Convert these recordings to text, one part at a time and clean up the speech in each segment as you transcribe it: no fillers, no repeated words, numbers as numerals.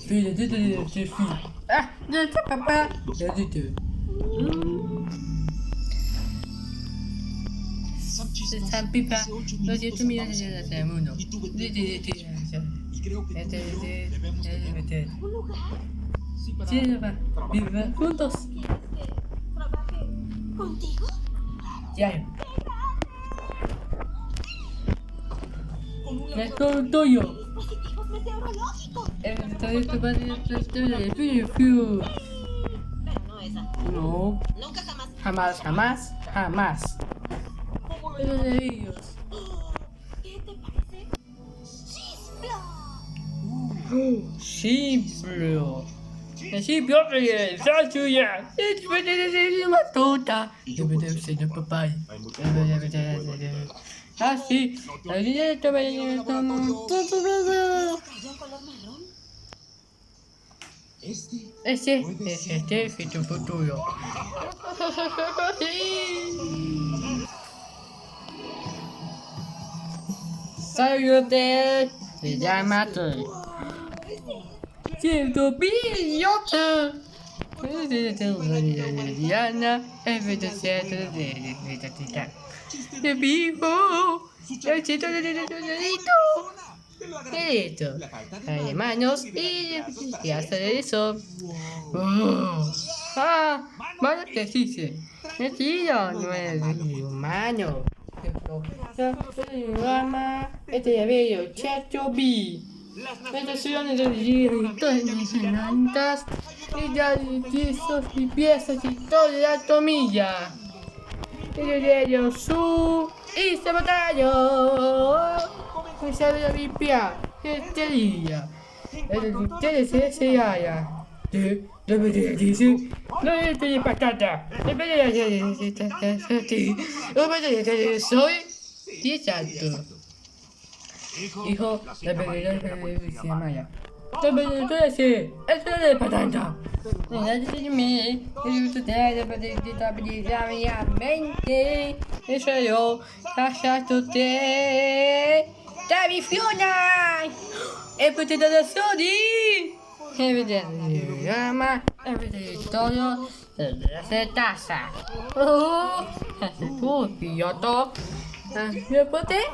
Filha, de ser filho. Ah, de papá. De San Pipa, 200 millones de mundo. Sí, viven juntos. ¿Trabaje contigo? Ya. Es todo tuyo. Dispositivos meteorológicos. Pero no es así. No. Nunca Jamás. Pero de ellos. ¿Qué te parece? ¡Chisfla! Simple. Simple es la suya. Es una tonta. Debe ser de papá. Ah, sí. La niña de ¿Crayón color marrón? Este es tu futuro. Sayonara, se llama tú. 100 billones. Diana, de vivo. El chito de esto. Hay manos y hace eso. Manos que dice. El tío no es humano. Este ya veo, chacho B. Estas son de herramientas y ya piezas y piezas y toda la tomilla. Y su y se batalló. Me sabe limpiar este día. Ustedes se haya. No es de patata. Soy 10 alto. Hijo, la verdad se llama. Entonces, eso es de patata. Eso yo, te Davi Fiona! E potete da soli! E vedete, ma e vedete todo se tassa. Oh, tu figlioto. Io potete?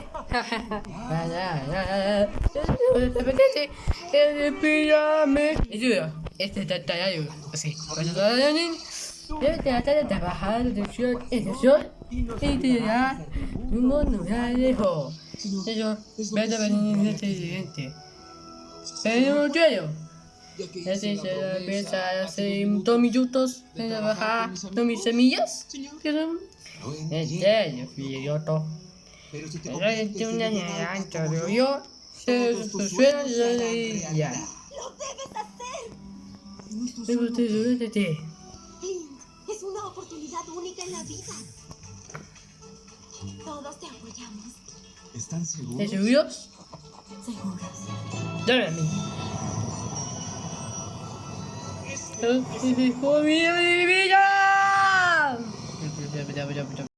Vedete? E pillame. E giuro, este tattaio così. Quando deve trabajare del sol e del sol e dirà un mondo lejos. Eso, vete a venir inteligente. Pero un sueño. Ya se empieza hace 2 minutos de trabajar con mis semillas. En serio, filloto. Pero es una naranja, pero yo se suena ya. ¡Lo debes hacer! Pero te Clint, es una oportunidad única en la vida. Todos te apoyamos. ¿Están seguros? ¿Te seguros? Seguros. Dame a mí. ¡Oh, mi vida!